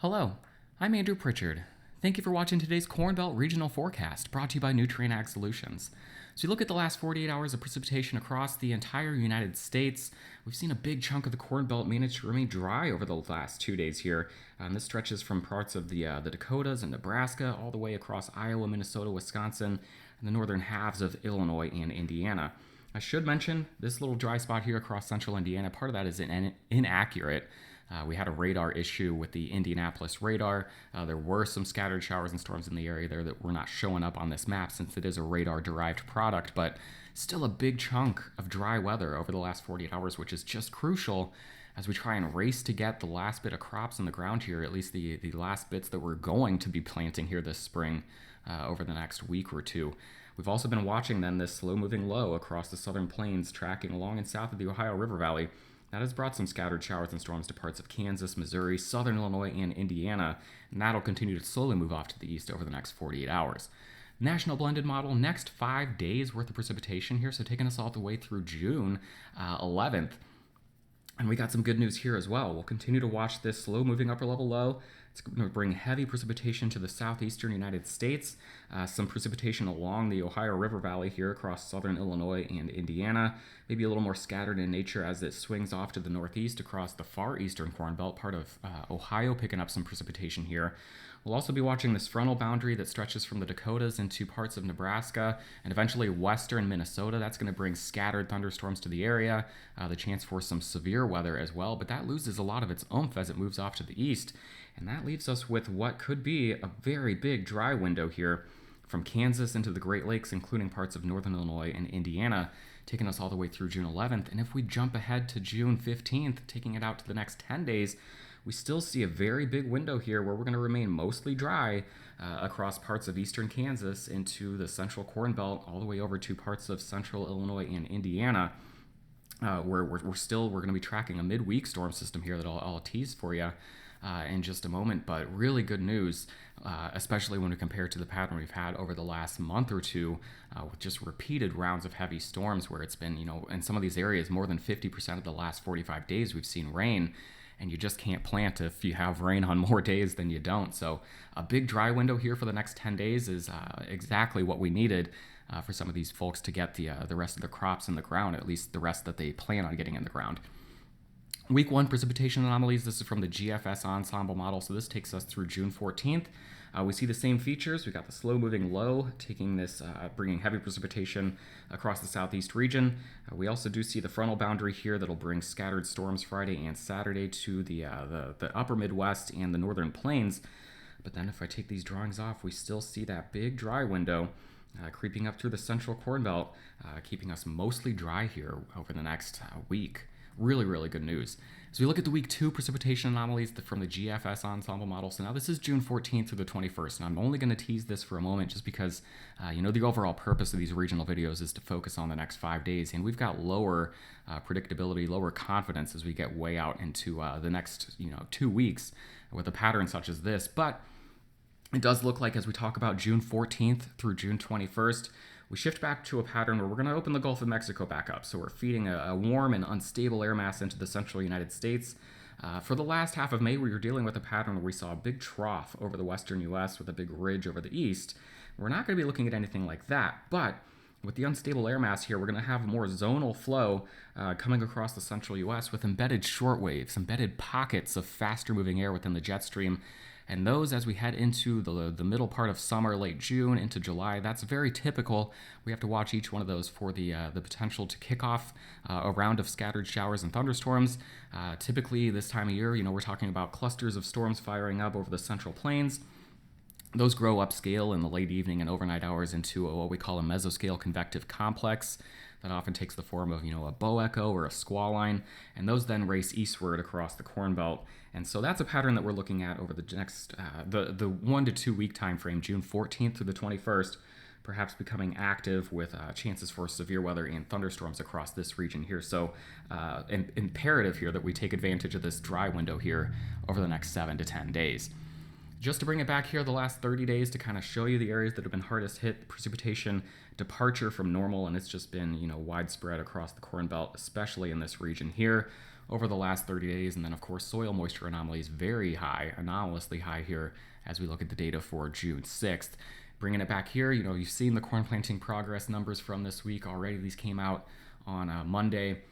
Hello, I'm Andrew Pritchard. Thank you for watching today's Corn Belt Regional Forecast, brought to you by Nutrien Ag Solutions. So you look at the last 48 hours of precipitation across the entire United States. We've seen a big chunk of the Corn Belt manage to remain dry over the last 2 days here. And this stretches from parts of the Dakotas and Nebraska all the way across Iowa, Minnesota, Wisconsin, and the northern halves of Illinois and Indiana. I should mention this little dry spot here across central Indiana, part of that is inaccurate. We had a radar issue with the Indianapolis radar. There were some scattered showers and storms in the area there that were not showing up on this map since it is a radar-derived product, but still a big chunk of dry weather over the last 48 hours, which is just crucial as we try and race to get the last bit of crops in the ground here, at least the last bits that we're going to be planting here this spring over the next week or two. We've also been watching then this slow-moving low across the southern plains tracking along and south of the Ohio River Valley. That has brought some scattered showers and storms to parts of Kansas, Missouri, southern Illinois, and Indiana, and that'll continue to slowly move off to the east over the next 48 hours. National blended model, next 5 days worth of precipitation here, so taking us all the way through June 11th. And we got some good news here as well. We'll continue to watch this slow moving upper level low. It's going to bring heavy precipitation to the southeastern United States, some precipitation along the Ohio River Valley here across southern Illinois and Indiana, maybe a little more scattered in nature as it swings off to the northeast across the far eastern Corn Belt, part of Ohio picking up some precipitation here. We'll also be watching this frontal boundary that stretches from the Dakotas into parts of Nebraska and eventually western Minnesota. That's going to bring scattered thunderstorms to the area, the chance for some severe weather as well, but that loses a lot of its oomph as it moves off to the east. And that leaves us with what could be a very big dry window here from Kansas into the Great Lakes, including parts of northern Illinois and Indiana, taking us all the way through June 11th. And if we jump ahead to June 15th, taking it out to the next 10 days, we still see a very big window here where we're going to remain mostly dry across parts of eastern Kansas into the central Corn Belt, all the way over to parts of central Illinois and Indiana. Where we're going to be tracking a midweek storm system here that I'll tease for you in just a moment, but really good news, especially when we compare to the pattern we've had over the last month or two with just repeated rounds of heavy storms where it's been, in some of these areas, more than 50% of the last 45 days we've seen rain, and you just can't plant if you have rain on more days than you don't. So a big dry window here for the next 10 days is exactly what we needed for some of these folks to get the rest of their crops in the ground, at least the rest that they plan on getting in the ground. Week 1 precipitation anomalies, this is from the GFS ensemble model, so this takes us through June 14th. We see the same features. We got the slow moving low taking this, bringing heavy precipitation across the southeast region. We also do see the frontal boundary here that'll bring scattered storms Friday and Saturday to the upper Midwest and the northern plains. But then if I take these drawings off, we still see that big dry window creeping up through the central Corn Belt, keeping us mostly dry here over the next week. Really, really good news. So we look at the week 2 precipitation anomalies from the GFS ensemble model. So now this is June 14th through the 21st, and I'm only going to tease this for a moment just because, the overall purpose of these regional videos is to focus on the next 5 days, and we've got lower predictability, lower confidence as we get way out into the next, 2 weeks with a pattern such as this. But it does look like as we talk about June 14th through June 21st, we shift back to a pattern where we're going to open the Gulf of Mexico back up. So we're feeding a warm and unstable air mass into the central United States. For the last half of May, we were dealing with a pattern where we saw a big trough over the western U.S. with a big ridge over the east. We're not going to be looking at anything like that, but with the unstable air mass here, we're going to have more zonal flow coming across the central U.S. with embedded shortwaves, embedded pockets of faster moving air within the jet stream. And those, as we head into the middle part of summer, late June into July, that's very typical. We have to watch each one of those for the potential to kick off a round of scattered showers and thunderstorms. Typically, this time of year, we're talking about clusters of storms firing up over the central plains. Those grow upscale in the late evening and overnight hours into what we call a mesoscale convective complex. That often takes the form of, a bow echo or a squall line, and those then race eastward across the Corn Belt. And so that's a pattern that we're looking at over the next, the 1 to 2 week time frame, June 14th through the 21st, perhaps becoming active with chances for severe weather and thunderstorms across this region here. So imperative here that we take advantage of this dry window here over the next 7 to 10 days. Just to bring it back here the last 30 days to kind of show you the areas that have been hardest hit, precipitation departure from normal, and it's just been, widespread across the Corn Belt, especially in this region here. over the last 30 days. And then, of course, soil moisture anomalies very high, anomalously high here as we look at the data for June 6th. Bringing it back here, you've seen the corn planting progress numbers from this week already. These came out on Monday.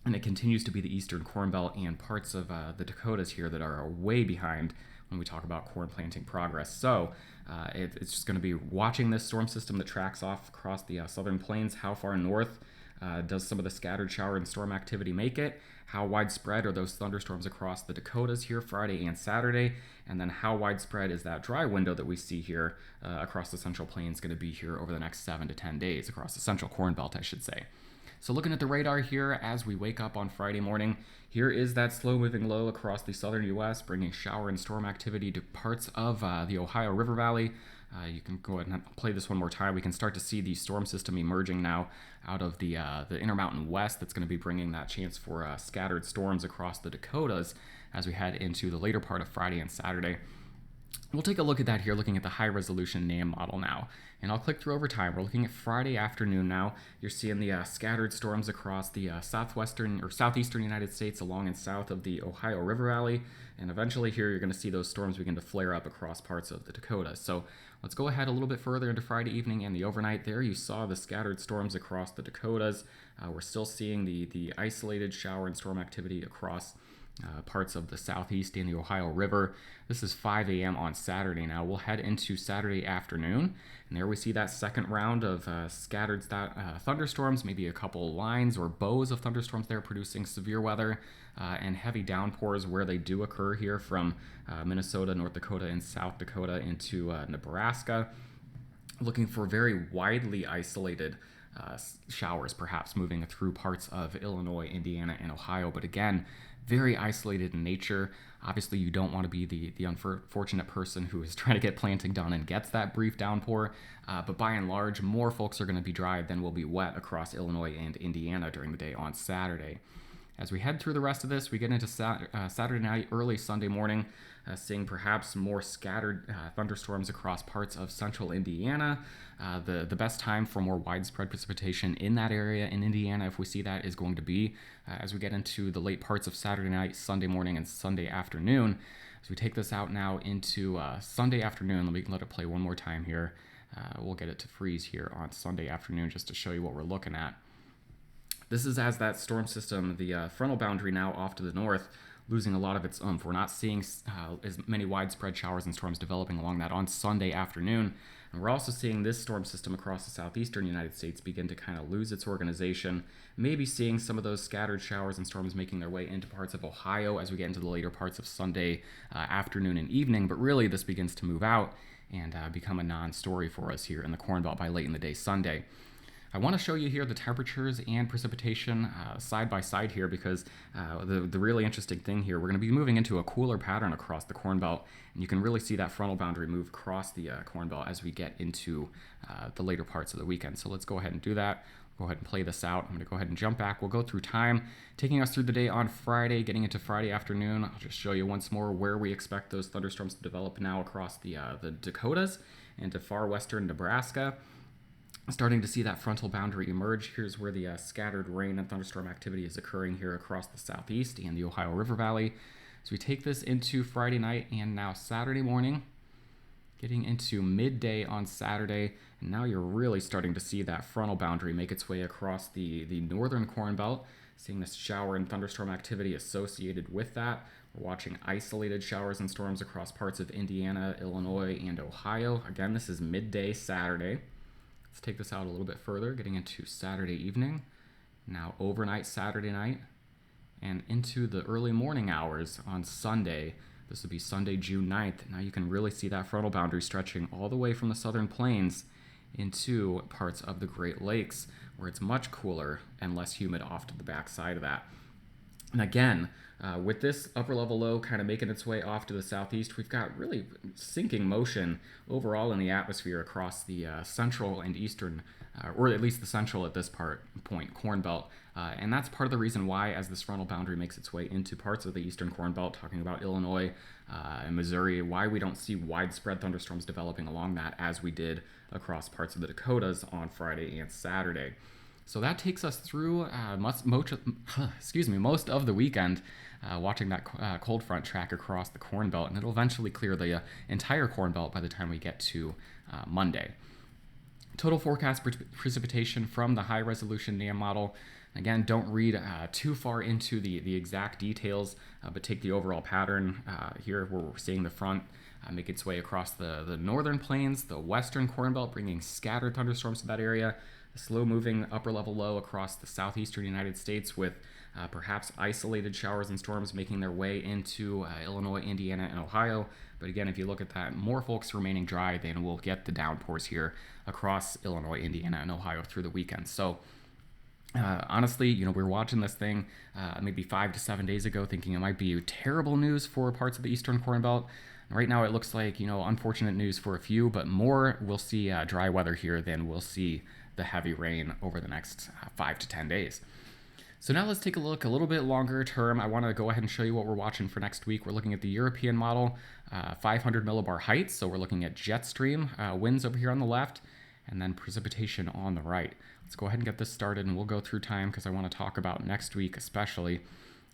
And it continues to be the Eastern Corn Belt and parts of the Dakotas here that are way behind when we talk about corn planting progress. So it's just going to be watching this storm system that tracks off across the southern plains. How far north does some of the scattered shower and storm activity make it? How widespread are those thunderstorms across the Dakotas here Friday and Saturday? And then how widespread is that dry window that we see here across the Central Plains going to be here over the next 7 to 10 days across the Central Corn Belt, I should say. So looking at the radar here as we wake up on Friday morning, here is that slow-moving low across the southern U.S., bringing shower and storm activity to parts of the Ohio River Valley. You can go ahead and play this one more time. We can start to see the storm system emerging now out of the Intermountain West. That's going to be bringing that chance for scattered storms across the Dakotas as we head into the later part of Friday and Saturday. We'll take a look at that here, looking at the high-resolution NAM model now. And I'll click through over time. We're looking at Friday afternoon now. You're seeing the scattered storms across the southwestern or southeastern United States along and south of the Ohio River Valley. And eventually here you're going to see those storms begin to flare up across parts of the Dakotas. So let's go ahead a little bit further into Friday evening and the overnight there. You saw the scattered storms across the Dakotas. We're still seeing the isolated shower and storm activity across parts of the southeast and the Ohio River. This is 5 a.m. on Saturday now. We'll head into Saturday afternoon, and there we see that second round of scattered thunderstorms, maybe a couple lines or bows of thunderstorms there producing severe weather and heavy downpours where they do occur here from Minnesota, North Dakota, and South Dakota into Nebraska. Looking for very widely isolated showers, perhaps moving through parts of Illinois, Indiana, and Ohio. But again, very isolated in nature. Obviously, you don't want to be the unfortunate person who is trying to get planting done and gets that brief downpour. But by and large, more folks are going to be dry than will be wet across Illinois and Indiana during the day on Saturday. As we head through the rest of this, we get into Saturday night, early Sunday morning, seeing perhaps more scattered thunderstorms across parts of central Indiana. The best time for more widespread precipitation in that area in Indiana, if we see that, is going to be as we get into the late parts of Saturday night, Sunday morning, and Sunday afternoon. As we take this out now into Sunday afternoon, let it play one more time here. We'll get it to freeze here on Sunday afternoon just to show you what we're looking at. This is as that storm system, the frontal boundary now off to the north, losing a lot of its oomph. We're not seeing as many widespread showers and storms developing along that on Sunday afternoon. And we're also seeing this storm system across the southeastern United States begin to kind of lose its organization. Maybe seeing some of those scattered showers and storms making their way into parts of Ohio as we get into the later parts of Sunday afternoon and evening. But really, this begins to move out and become a non-story for us here in the Corn Belt by late in the day Sunday. I want to show you here the temperatures and precipitation side by side here because the really interesting thing here, we're going to be moving into a cooler pattern across the Corn Belt, and you can really see that frontal boundary move across the Corn Belt as we get into the later parts of the weekend. So let's go ahead and do that. Go ahead and play this out. I'm going to go ahead and jump back. We'll go through time, taking us through the day on Friday, getting into Friday afternoon. I'll just show you once more where we expect those thunderstorms to develop now across the Dakotas into far western Nebraska. Starting to see that frontal boundary emerge. Here's where the scattered rain and thunderstorm activity is occurring here across the southeast and the Ohio River Valley. So we take this into Friday night and now Saturday morning, getting into midday on Saturday. And now you're really starting to see that frontal boundary make its way across the northern Corn Belt, seeing this shower and thunderstorm activity associated with that. We're watching isolated showers and storms across parts of Indiana, Illinois, and Ohio. Again, this is midday Saturday. Let's take this out a little bit further, getting into Saturday evening, now overnight Saturday night, and into the early morning hours on Sunday. This would be Sunday, June 9th. Now you can really see that frontal boundary stretching all the way from the southern plains into parts of the Great Lakes, where it's much cooler and less humid off to the backside of that. And again, with this upper level low kind of making its way off to the southeast, we've got really sinking motion overall in the atmosphere across the central and eastern, or at least the central at this point, Corn Belt. And that's part of the reason why, as this frontal boundary makes its way into parts of the eastern Corn Belt, talking about Illinois and Missouri, why we don't see widespread thunderstorms developing along that as we did across parts of the Dakotas on Friday and Saturday. So that takes us through most of the weekend, watching that cold front track across the Corn Belt, and it'll eventually clear the entire Corn Belt by the time we get to Monday. Total forecast precipitation from the high-resolution NAM model. Again, don't read too far into the exact details, but take the overall pattern here where we're seeing the front make its way across the northern plains, the western Corn Belt, bringing scattered thunderstorms to that area, a slow-moving upper-level low across the southeastern United States with perhaps isolated showers and storms making their way into Illinois, Indiana, and Ohio. But again, if you look at that, more folks remaining dry, then we'll get the downpours here across Illinois, Indiana, and Ohio through the weekend. So honestly, we were watching this thing maybe 5 to 7 days ago thinking it might be terrible news for parts of the eastern Corn Belt. Right now it looks like, unfortunate news for a few, but more we'll see dry weather here than we'll see the heavy rain over the next 5 to 10 days. So now let's take a look a little bit longer term. I want to go ahead and show you what we're watching for next week. We're looking at the European model, 500 millibar heights. So we're looking at jet stream winds over here on the left, and then precipitation on the right. Let's go ahead and get this started, and we'll go through time because I want to talk about next week especially.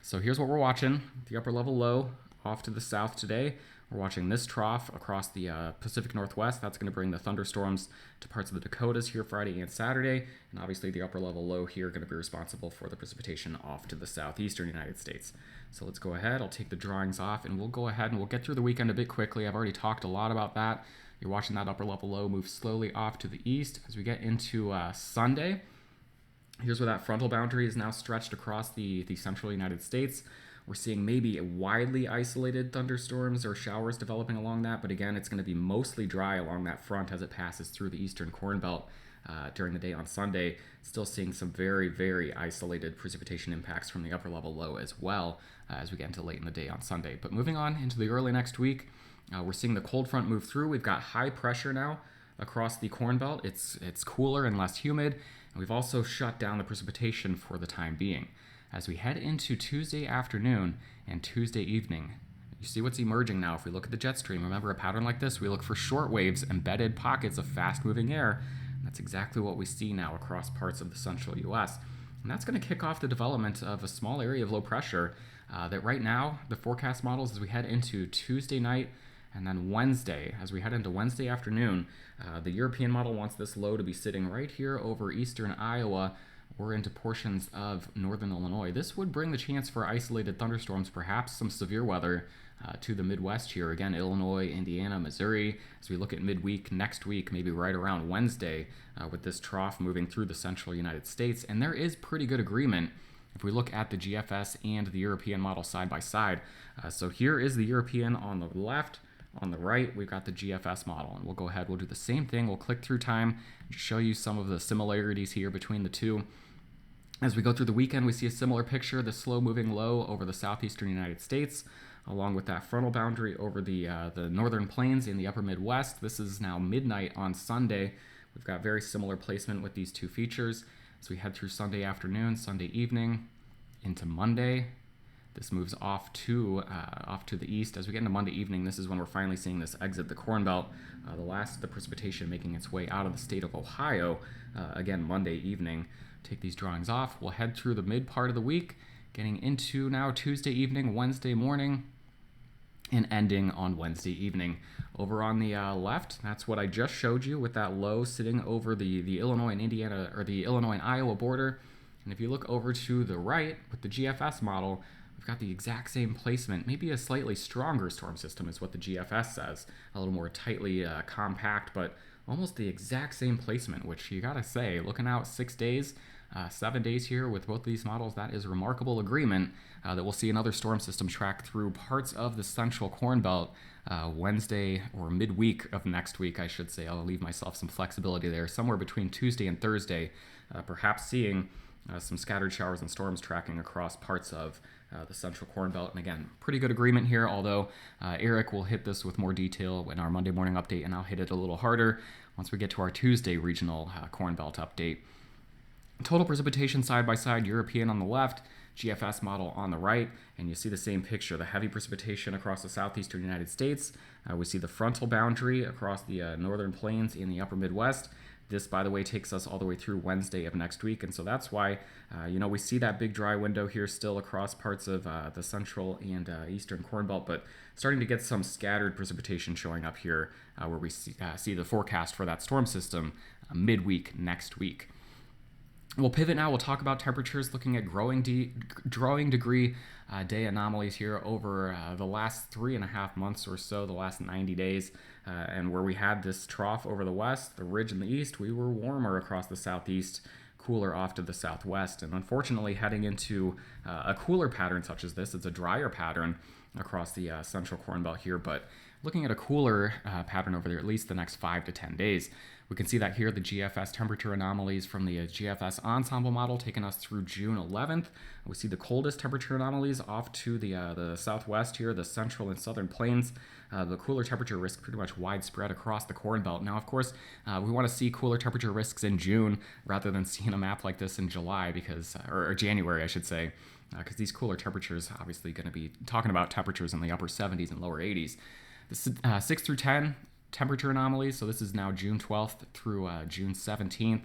So here's what we're watching. The upper level low off to the south today. We're watching this trough across the Pacific Northwest. That's going to bring the thunderstorms to parts of the Dakotas here Friday and Saturday. And obviously the upper level low here going to be responsible for the precipitation off to the southeastern United States. So let's go ahead. I'll take the drawings off and we'll go ahead and we'll get through the weekend a bit quickly. I've already talked a lot about that. You're watching that upper level low move slowly off to the east as we get into Sunday. Here's where that frontal boundary is now stretched across the central United States. We're seeing maybe widely isolated thunderstorms or showers developing along that, but again, it's going to be mostly dry along that front as it passes through the eastern Corn Belt during the day on Sunday. Still seeing some very, very isolated precipitation impacts from the upper level low as well as we get into late in the day on Sunday. But moving on into the early next week, we're seeing the cold front move through. We've got high pressure now across the Corn Belt. It's cooler and less humid, and we've also shut down the precipitation for the time being. As we head into Tuesday afternoon and Tuesday evening, you see what's emerging now. If we look at the jet stream, remember a pattern like this, we look for short waves, embedded pockets of fast-moving air. That's exactly what we see now across parts of the central U.S. And that's going to kick off the development of a small area of low pressure that right now, the forecast models as we head into Tuesday night and then Wednesday, as we head into Wednesday afternoon, the European model wants this low to be sitting right here over eastern Iowa or into portions of northern Illinois. This would bring the chance for isolated thunderstorms, perhaps some severe weather to the Midwest here. Again, Illinois, Indiana, Missouri. As we look at midweek next week, maybe right around Wednesday, with this trough moving through the central United States. And there is pretty good agreement if we look at the GFS and the European model side by side. So here is the European on the left. On the right, we've got the GFS model, and we'll go ahead, we'll do the same thing. We'll click through time and show you some of the similarities here between the two. As we go through the weekend, we see a similar picture, the slow-moving low over the southeastern United States, along with that frontal boundary over the northern plains in the upper Midwest. This is now midnight on Sunday. We've got very similar placement with these two features. As we head through Sunday afternoon, Sunday evening, into Monday, this moves off to the east. As we get into Monday evening, this is when we're finally seeing this exit the Corn Belt. The last of the precipitation making its way out of the state of Ohio, again, Monday evening. Take these drawings off. We'll head through the mid part of the week, getting into now Tuesday evening, Wednesday morning, and ending on Wednesday evening. Over on the left, that's what I just showed you with that low sitting over the Illinois and Indiana, or the Illinois and Iowa border. And if you look over to the right with the GFS model, we've got the exact same placement, maybe a slightly stronger storm system is what the GFS says, a little more tightly compact, but almost the exact same placement, which you gotta say, looking out 6 days, 7 days here with both these models, that is remarkable agreement that we'll see another storm system track through parts of the central Corn Belt Wednesday or midweek of next week, I should say. I'll leave myself some flexibility there, somewhere between Tuesday and Thursday, perhaps seeing some scattered showers and storms tracking across parts of the central Corn Belt. And again, pretty good agreement here, although Eric will hit this with more detail in our Monday morning update, and I'll hit it a little harder once we get to our Tuesday regional Corn Belt update. Total precipitation side by side, European on the left, GFS model on the right, and you see the same picture, the heavy precipitation across the southeastern United States. We see the frontal boundary across the northern plains in the upper Midwest. This, by the way, takes us all the way through Wednesday of next week, and so that's why, we see that big dry window here still across parts of the central and eastern Corn Belt, but starting to get some scattered precipitation showing up here where we see the forecast for that storm system midweek next week. We'll pivot now. We'll talk about temperatures, looking at growing degree day anomalies here over the last 3.5 months or so, the last 90 days. And where we had this trough over the west, the ridge in the east, we were warmer across the southeast, cooler off to the southwest. And unfortunately, heading into a cooler pattern such as this, it's a drier pattern across the central Corn Belt here, but looking at a cooler pattern over there at least the next 5 to 10 days. We can see that here, the GFS temperature anomalies from the GFS ensemble model taking us through June 11th. We see the coldest temperature anomalies off to the southwest here, the central and southern plains. The cooler temperature risk pretty much widespread across the Corn Belt. Now, of course, we want to see cooler temperature risks in June rather than seeing a map like this in July or January, I should say, because these cooler temperatures obviously going to be talking about temperatures in the upper 70s and lower 80s. The 6 through 10 temperature anomalies, so this is now June 12th through June 17th.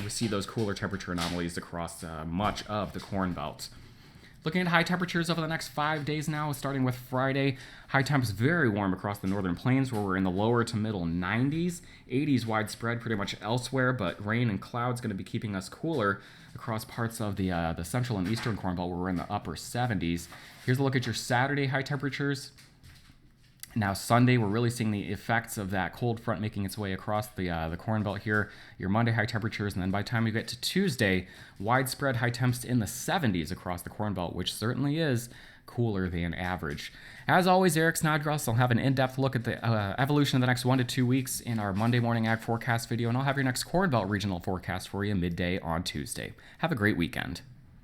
We see those cooler temperature anomalies across much of the Corn Belt. Looking at high temperatures over the next 5 days now, starting with Friday. High temps very warm across the northern plains where we're in the lower to middle 90s. 80s widespread pretty much elsewhere, but rain and clouds going to be keeping us cooler across parts of the central and eastern Corn Belt where we're in the upper 70s. Here's a look at your Saturday high temperatures. Now Sunday, we're really seeing the effects of that cold front making its way across the Corn Belt here. Your Monday high temperatures, and then by the time you get to Tuesday, widespread high temps in the 70s across the Corn Belt, which certainly is cooler than average. As always, Eric Snodgrass. I'll have an in-depth look at the evolution of the next 1 to 2 weeks in our Monday morning ag forecast video, and I'll have your next Corn Belt regional forecast for you midday on Tuesday. Have a great weekend.